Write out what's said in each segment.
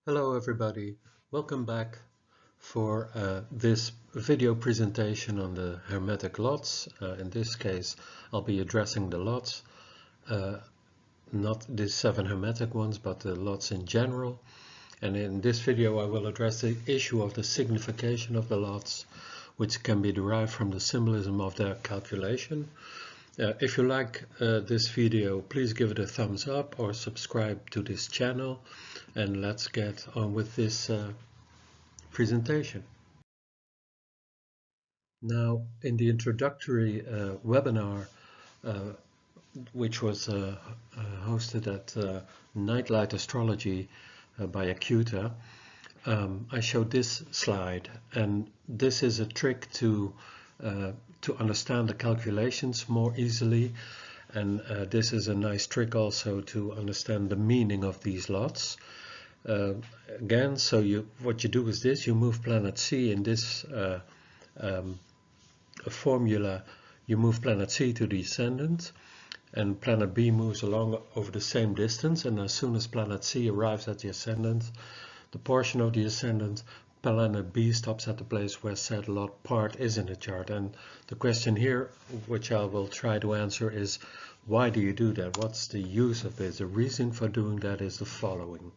Hello everybody, welcome back for this video presentation on the hermetic lots. In this case I'll be addressing the lots, not the 7 hermetic ones but the lots in general, and in this video I will address the issue of the signification of the lots, which can be derived from the symbolism of their calculation. If you like this video, please give it a thumbs up or subscribe to this channel, and let's get on with this presentation. Now, in the introductory webinar, which was hosted at Nightlight Astrology by Acuta, I showed this slide, and this is a trick to understand the calculations more easily, and this is a nice trick also to understand the meaning of these lots. Again, so what you do is this: you move planet C in this formula. You move planet C to the ascendant, and planet B moves along over the same distance, and as soon as planet C arrives at the ascendant, the portion of the ascendant, planet B stops at the place where said lot part is in the chart. And the question here, which I will try to answer, is why do you do that? What's the use of this? The reason for doing that is the following.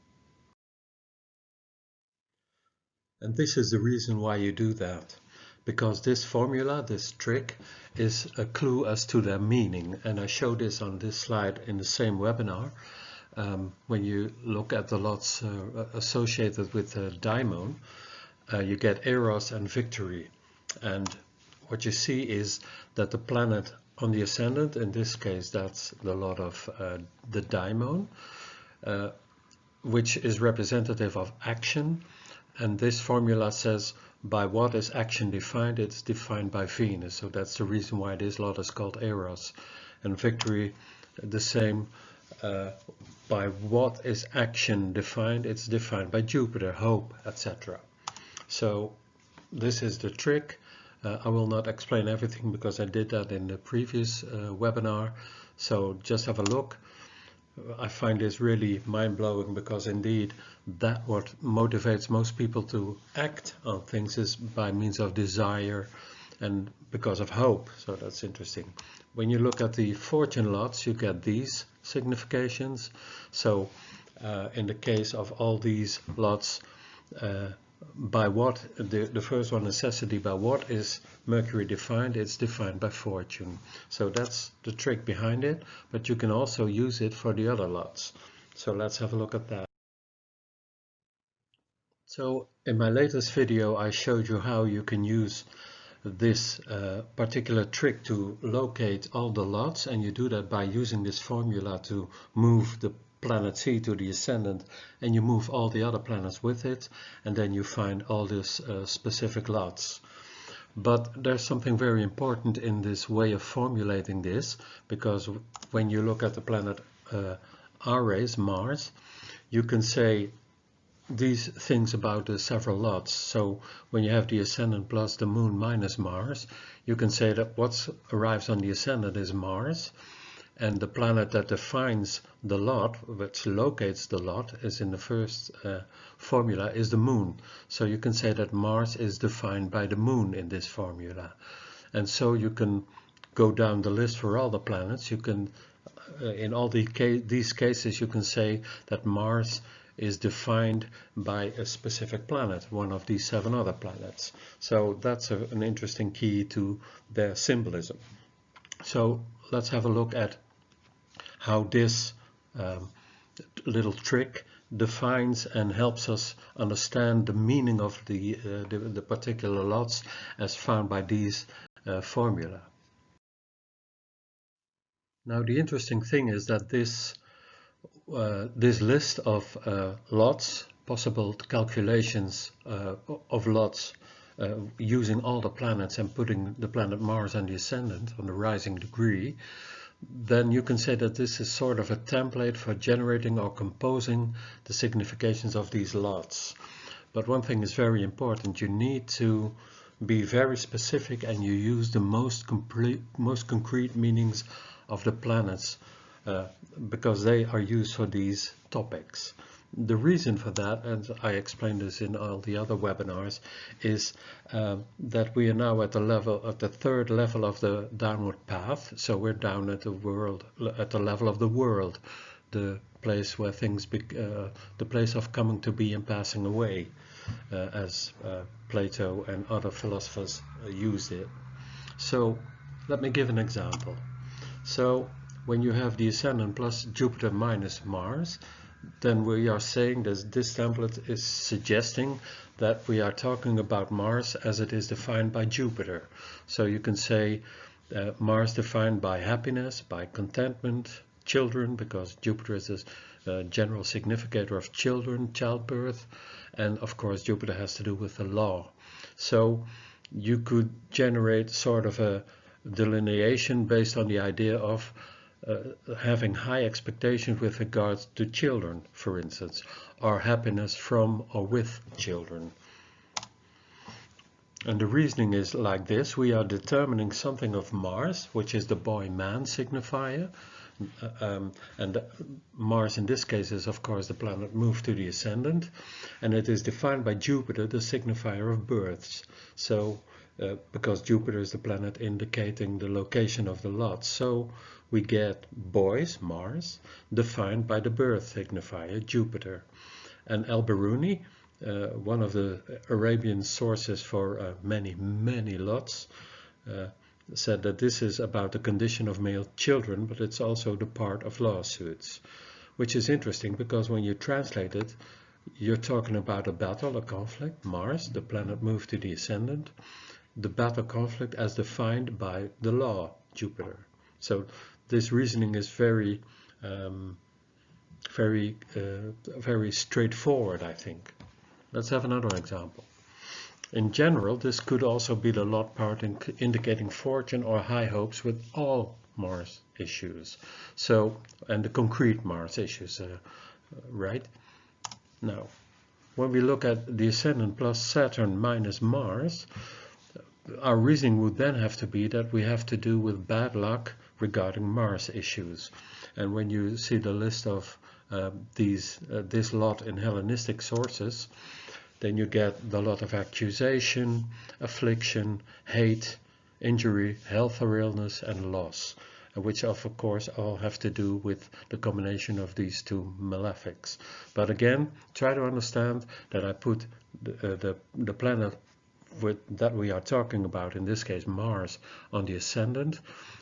And this is the reason why you do that, because this formula, this trick, is a clue as to their meaning. And I show this on this slide in the same webinar. When you look at the lots associated with the daimon, you get Eros and victory. And what you see is that the planet on the ascendant, in this case that's the lot of the daimon, which is representative of action. And this formula says, by what is action defined? It's defined by Venus. So that's the reason why this lot is called Eros. And victory, the same. By what is action defined? It's defined by Jupiter, hope, etc. So this is the trick. I will not explain everything because I did that in the previous webinar. So just have a look. I find this really mind-blowing, because indeed that what motivates most people to act on things is by means of desire and because of hope. So that's interesting. When you look at the fortune lots, you get these significations. So in the case of all these lots, by what, the first one, necessity, by what is Mercury defined? It's defined by fortune. So that's the trick behind it, but you can also use it for the other lots. So let's have a look at that. So in my latest video I showed you how you can use this particular trick to locate all the lots, and you do that by using this formula to move the planet C to the ascendant, and you move all the other planets with it, and then you find all these specific lots. But there's something very important in this way of formulating this, because when you look at the planet Ares, Mars, you can say these things about the several lots. So when you have the ascendant plus the moon minus Mars, you can say that what arrives on the ascendant is Mars, and the planet that defines the lot, which locates the lot, is in the first formula, is the moon. So you can say that Mars is defined by the moon in this formula. And so you can go down the list for all the planets. You can, in all these cases, you can say that Mars is defined by a specific planet, one of these 7 other planets. So that's an interesting key to their symbolism. So let's have a look at how this little trick defines and helps us understand the meaning of the particular lots as found by these formula. Now the interesting thing is that this list of lots, possible calculations of lots using all the planets and putting the planet Mars on the ascendant on the rising degree, then you can say that this is sort of a template for generating or composing the significations of these lots. But one thing is very important: you need to be very specific, and you use the most concrete meanings of the planets, because they are used for these topics. The reason for that, and I explained this in all the other webinars, is that we are now at the third level of the downward path. So we're down at the level of the world, the place where the place of coming to be and passing away, as Plato and other philosophers used it. So let me give an example. So when you have the ascendant plus Jupiter minus Mars, then we are saying that this template is suggesting that we are talking about Mars as it is defined by Jupiter. So you can say Mars defined by happiness, by contentment, children, because Jupiter is a general significator of children, childbirth, and of course Jupiter has to do with the law. So you could generate sort of a delineation based on the idea of having high expectations with regards to children, for instance, or happiness from or with children. And the reasoning is like this: we are determining something of Mars, which is the boy-man signifier, and Mars in this case is of course the planet moved to the ascendant, and it is defined by Jupiter, the signifier of births. So because Jupiter is the planet indicating the location of the lot, so we get boys, Mars, defined by the birth signifier, Jupiter. And Al-Biruni, one of the Arabian sources for many lots, said that this is about the condition of male children, but it's also the part of lawsuits, which is interesting because when you translate it, you're talking about a battle, a conflict, Mars, the planet moved to the ascendant, the battle conflict as defined by the law, Jupiter. So this reasoning is very straightforward, I think. Let's have another example. In general, this could also be the lot part indicating fortune or high hopes with all Mars issues. So, and the concrete Mars issues, right? Now, when we look at the ascendant plus Saturn minus Mars, our reasoning would then have to be that we have to do with bad luck regarding Mars issues. And when you see the list of this lot in Hellenistic sources, then you get the lot of accusation, affliction, hate, injury, health or illness, and loss, which of course all have to do with the combination of these two malefics. But again, try to understand that I put the planet that we are talking about, in this case Mars, on the ascendant,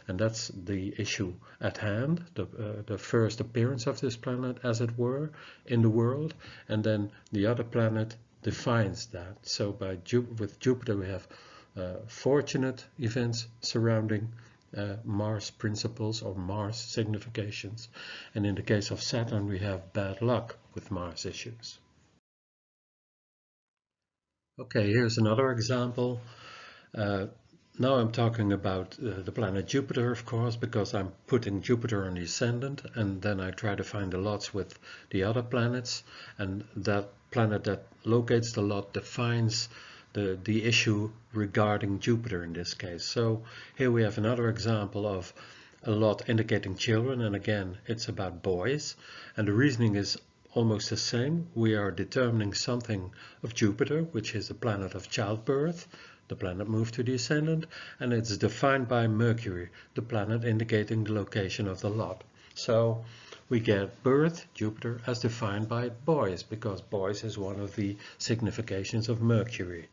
and that's the issue at hand, the first appearance of this planet, as it were, in the world, and then the other planet defines that. So with Jupiter we have fortunate events surrounding Mars principles or Mars significations, and in the case of Saturn we have bad luck with Mars issues. Okay, here's another example. Now I'm talking about the planet Jupiter, of course, because I'm putting Jupiter on the ascendant, and then I try to find the lots with the other planets, and that planet that locates the lot defines the issue regarding Jupiter in this case. So here we have another example of a lot indicating children, and again it's about boys, and the reasoning is almost the same. We are determining something of Jupiter, which is the planet of childbirth, the planet moved to the ascendant, and it's defined by Mercury, the planet indicating the location of the lot. So we get birth, Jupiter, as defined by boys, because boys is one of the significations of Mercury.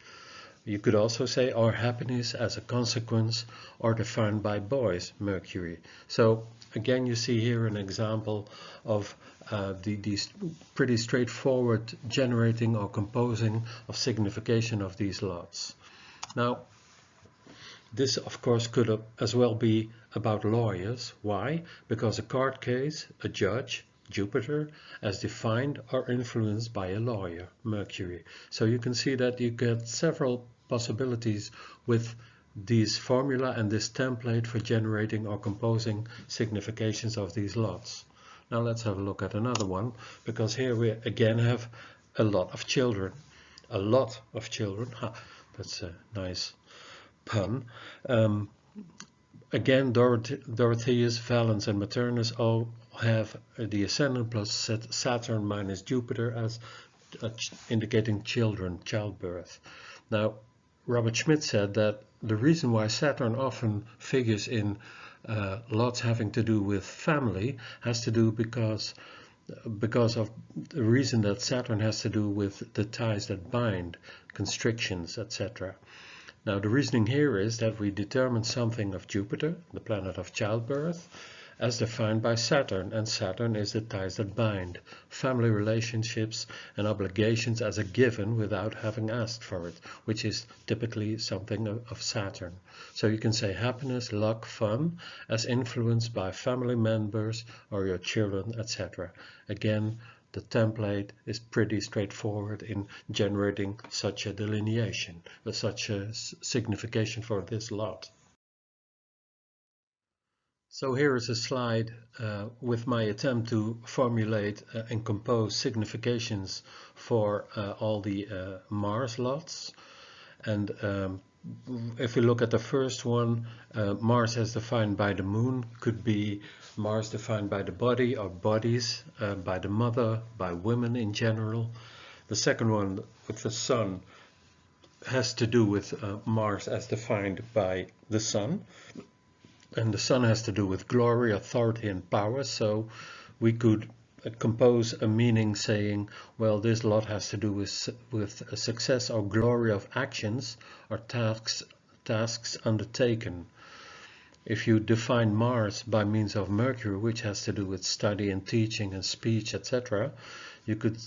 You could also say our happiness as a consequence, or defined by boys, Mercury. So again, you see here an example of these pretty straightforward generating or composing of signification of these lots. Now, this of course could as well be about lawyers. Why? Because a court case, a judge, Jupiter, as defined or influenced by a lawyer, Mercury. So you can see that you get several possibilities with these formula and this template for generating or composing significations of these lots. Now let's have a look at another one, because here we again have a lot of children. A lot of children. That's a nice pun. Again, Dorotheus, Valens and Maternus all have the ascendant plus Saturn minus Jupiter as indicating children, childbirth. Now, Robert Schmidt said that the reason why Saturn often figures in lots having to do with family has to do because of the reason that Saturn has to do with the ties that bind, constrictions, etc. Now, the reasoning here is that we determine something of Jupiter, the planet of childbirth, as defined by Saturn, and Saturn is the ties that bind, family relationships and obligations as a given without having asked for it, which is typically something of Saturn. So you can say happiness, luck, fun as influenced by family members or your children, etc. Again, the template is pretty straightforward in generating such a delineation, such a signification for this lot. So here is a slide with my attempt to formulate and compose significations for all the Mars lots. And if we look at the first one, Mars as defined by the moon could be Mars defined by the body or bodies, by the mother, by women in general. The second one with the sun has to do with Mars as defined by the sun. And the sun has to do with glory, authority and power, so we could compose a meaning saying, well, this lot has to do with a success or glory of actions or tasks undertaken. If you define Mars by means of Mercury, which has to do with study and teaching and speech, etc., you could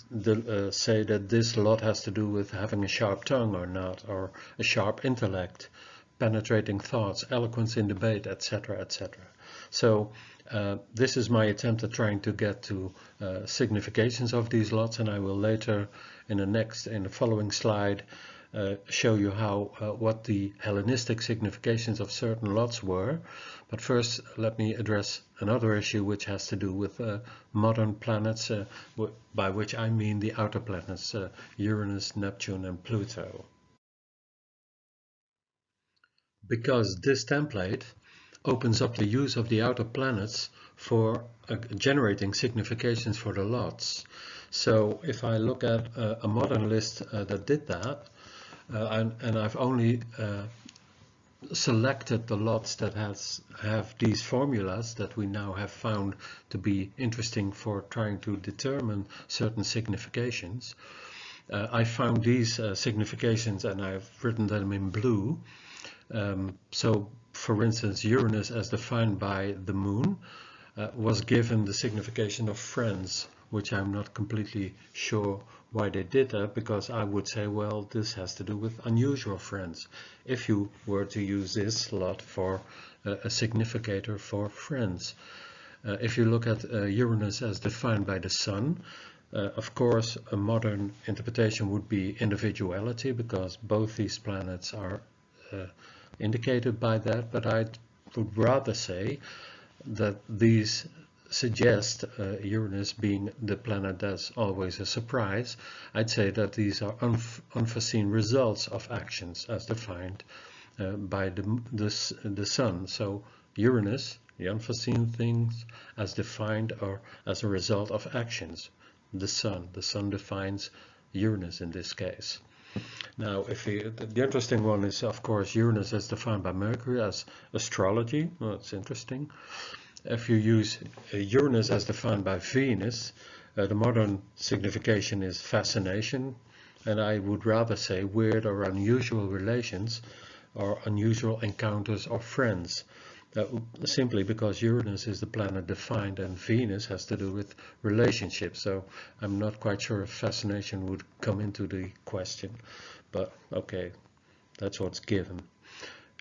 say that this lot has to do with having a sharp tongue or not, or a sharp intellect, penetrating thoughts, eloquence in debate, etc., etc. So this is my attempt at trying to get to significations of these lots, and I will later in the following slide show you how what the Hellenistic significations of certain lots were. But first let me address another issue which has to do with modern planets, by which I mean the outer planets, Uranus, Neptune and Pluto. Because this template opens up the use of the outer planets for generating significations for the lots. So if I look at a modern list that did that, and I've only selected the lots that have these formulas that we now have found to be interesting for trying to determine certain significations, I found these significations and I've written them in blue. So, for instance, Uranus as defined by the moon was given the signification of friends, which I'm not completely sure why they did that, because I would say, well, this has to do with unusual friends, if you were to use this lot for a significator for friends. If you look at Uranus as defined by the sun, of course, a modern interpretation would be individuality, because both these planets are indicated by that, but I would rather say that these suggest Uranus being the planet that's always a surprise. I'd say that these are unforeseen results of actions as defined by the sun. So Uranus, the unforeseen things as defined or as a result of actions. The sun defines Uranus in this case. Now, the interesting one is, of course, Uranus as defined by Mercury as astrology. Well, that's interesting. If you use Uranus as defined by Venus, the modern signification is fascination, and I would rather say weird or unusual relations or unusual encounters or friends. Simply because Uranus is the planet defined and Venus has to do with relationships, so I'm not quite sure if fascination would come into the question, but okay, that's what's given.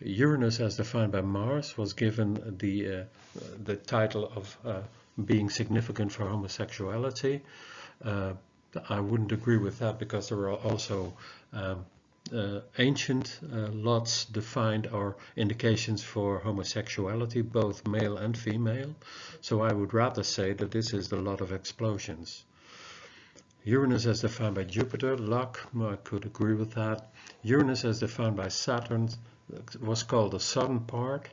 Uranus as defined by Mars was given the title of being significant for homosexuality. I wouldn't agree with that, because there are also ancient lots defined or indications for homosexuality, both male and female. So I would rather say that this is the lot of explosions. Uranus as defined by Jupiter, luck, I could agree with that. Uranus as defined by Saturn was called the southern part.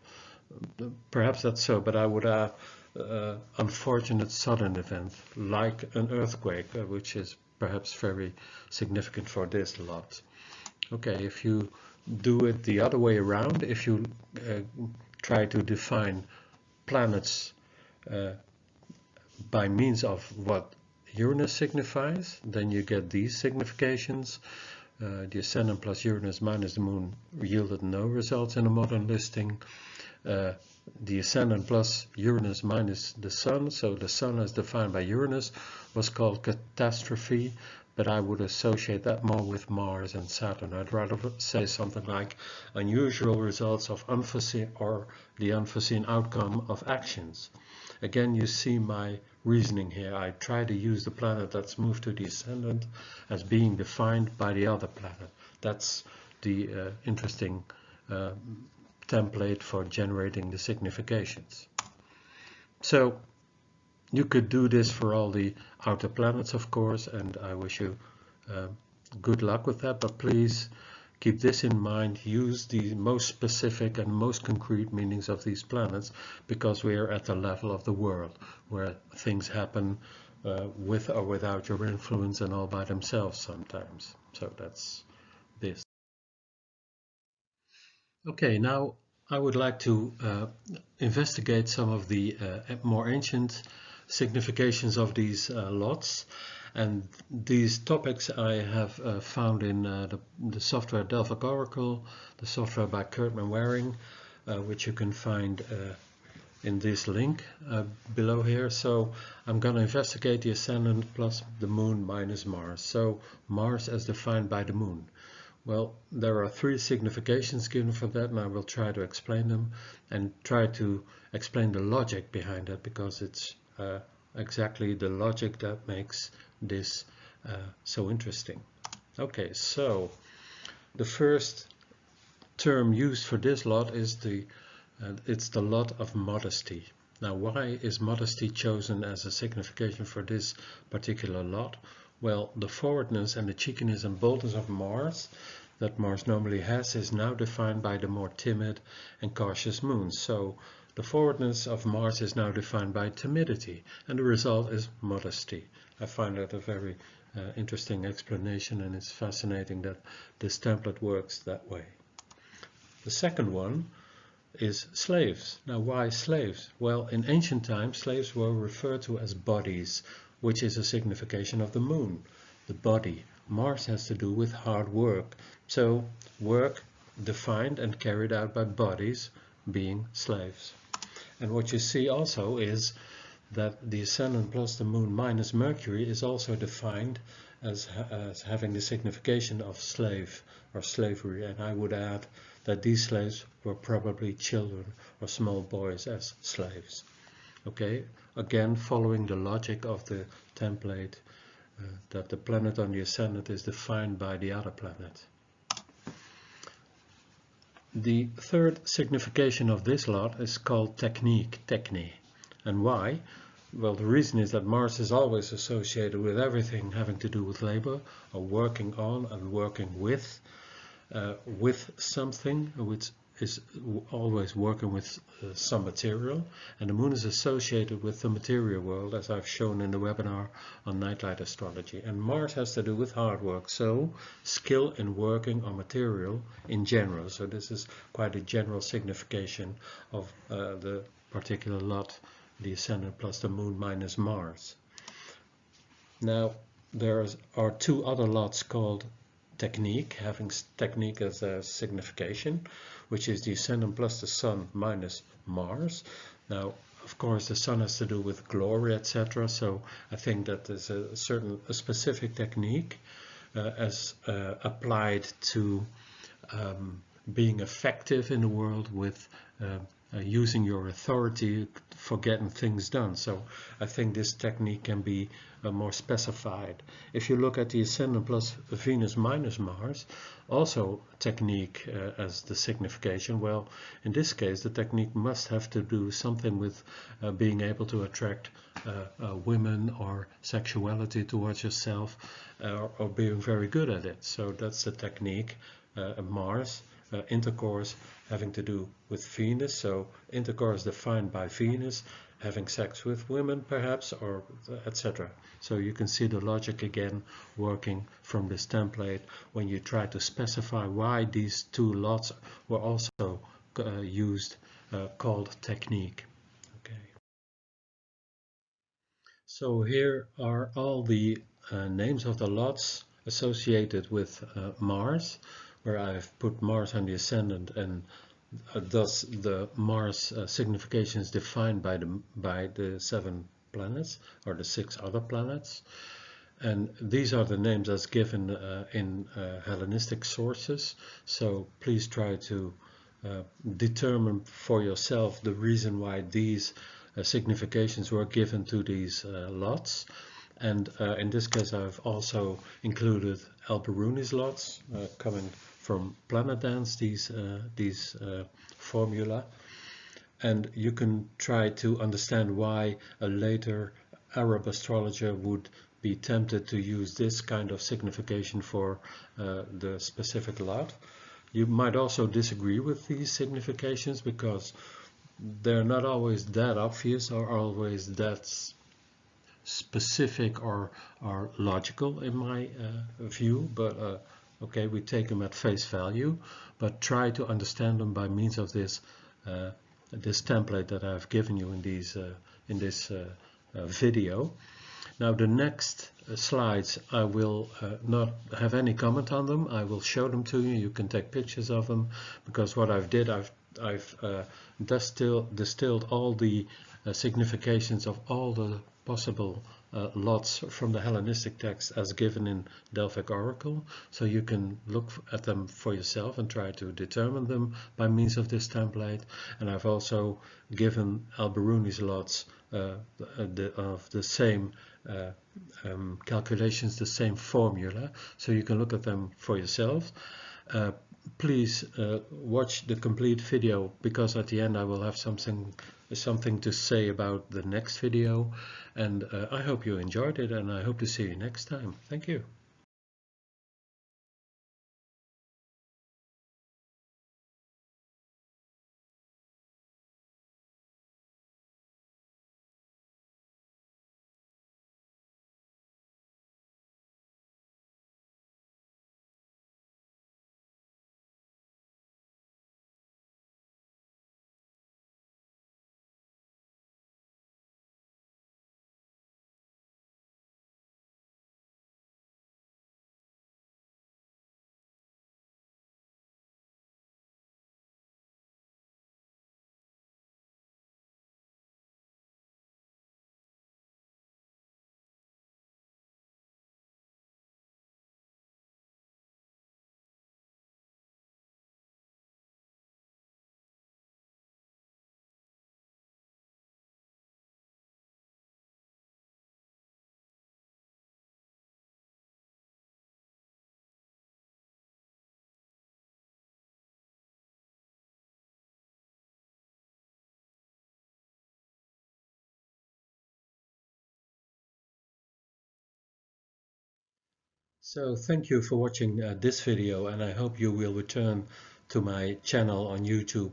Perhaps that's so, but I would unfortunate sudden event, like an earthquake, which is perhaps very significant for this lot. Okay, if you do it the other way around, if you try to define planets by means of what Uranus signifies, then you get these significations. The ascendant plus Uranus minus the moon yielded no results in a modern listing. The ascendant plus Uranus minus the sun, so the sun as defined by Uranus, was called catastrophe, but I would associate that more with Mars and Saturn. I'd rather say something like unusual results of unforeseen, or the unforeseen outcome of actions. Again, you see my reasoning here. I try to use the planet that's moved to the ascendant as being defined by the other planet. That's the interesting template for generating the significations. So you could do this for all the outer planets, of course, and I wish you good luck with that, but please keep this in mind. Use the most specific and most concrete meanings of these planets, because we are at the level of the world where things happen with or without your influence and all by themselves sometimes. So that's this. Okay, now I would like to investigate some of the more ancient significations of these lots, and these topics I have found in the software Delphic Oracle, the software by Kurtman Waring, which you can find in this link below here. So I'm going to investigate the ascendant plus the moon minus Mars. So Mars as defined by the moon. Well, there are three significations given for that, and I will try to explain them and try to explain the logic behind it, because it's exactly the logic that makes this so interesting. Okay, so the first term used for this lot is it's the lot of modesty. Now, why is modesty chosen as a signification for this particular lot? Well, the forwardness and the cheekiness and boldness of Mars that Mars normally has is now defined by the more timid and cautious moon. So the forwardness of Mars is now defined by timidity, and the result is modesty. I find that a very interesting explanation, and it's fascinating that this template works that way. The second one is slaves. Now, why slaves? Well, in ancient times, slaves were referred to as bodies, which is a signification of the moon, the body. Mars has to do with hard work. So work defined and carried out by bodies, being slaves. And what you see also is that the ascendant plus the moon minus Mercury is also defined as having the signification of slave or slavery. And I would add that these slaves were probably children or small boys as slaves. Okay, again following the logic of the template that the planet on the ascendant is defined by the other planet. The third signification of this lot is called technique, techne. And why? Well, the reason is that Mars is always associated with everything having to do with labor, or working on and working with something, which is always working with some material, and the moon is associated with the material world, as I've shown in the webinar on nightlight astrology. And Mars has to do with hard work, so skill in working on material in general. So this is quite a general signification of the particular lot, the ascendant plus the moon minus Mars. Now there are two other lots called technique, having technique as a signification, which is the ascendant plus the sun minus Mars. Now, of course, the sun has to do with glory, etc. So I think that there's a specific technique as applied to being effective in the world with using your authority for getting things done. So I think this technique can be more specified. If you look at the ascendant plus Venus minus Mars, also technique as the signification, well, in this case the technique must have to do something with being able to attract women or sexuality towards yourself, or being very good at it. So that's the technique. Mars, intercourse having to do with Venus, so intercourse defined by Venus having sex with women perhaps, or etc. So you can see the logic again working from this template when you try to specify why these two lots were also used, called technique. Okay. So here are all the names of the lots associated with Mars, where I've put Mars and the ascendant, and thus the Mars significations defined by the 7 planets, or the 6 other planets. And these are the names as given in Hellenistic sources, so please try to determine for yourself the reason why these significations were given to these lots. And in this case I've also included Al-Biruni's lots coming from Planet Dance, these formula. And you can try to understand why a later Arab astrologer would be tempted to use this kind of signification for the specific lot. You might also disagree with these significations because they're not always that obvious or always that specific or logical in my view, but okay, we take them at face value, but try to understand them by means of this this template that I've given you in these in this video. Now the next slides I will not have any comment on them. I will show them to you. You can take pictures of them, because what I've distilled all the significations of all the possible lots from the Hellenistic text as given in Delphic Oracle, so you can look at them for yourself and try to determine them by means of this template. And I've also given Al-Biruni's lots of the same calculations, the same formula, so you can look at them for yourself. Please watch the complete video, because at the end I will have something to say about the next video, and I hope you enjoyed it, and I hope to see you next time. Thank you. So thank you for watching this video, and I hope you will return to my channel on YouTube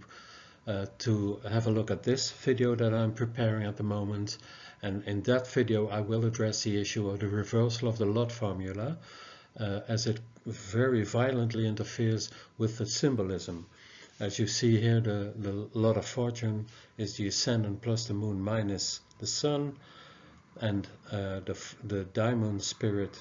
to have a look at this video that I'm preparing at the moment. And in that video I will address the issue of the reversal of the lot formula, as it very violently interferes with the symbolism. As you see here, the lot of fortune is the ascendant plus the moon minus the sun, and the diamond spirit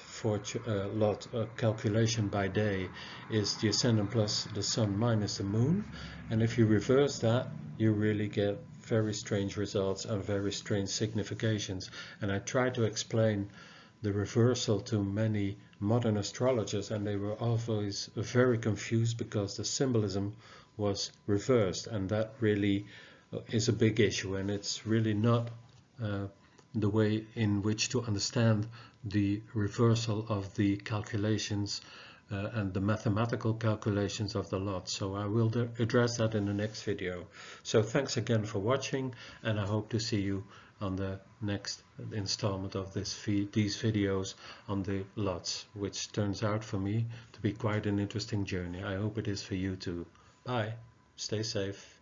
lot calculation by day is the ascendant plus the sun minus the moon. And if you reverse that, you really get very strange results and very strange significations. And I tried to explain the reversal to many modern astrologers, and they were always very confused because the symbolism was reversed, and that really is a big issue, and it's really not the way in which to understand the reversal of the calculations and the mathematical calculations of the lot. So I will address that in the next video. So thanks again for watching, and I hope to see you on the next installment of these videos on the lots, which turns out for me to be quite an interesting journey. I hope it is for you too. Bye. Stay safe.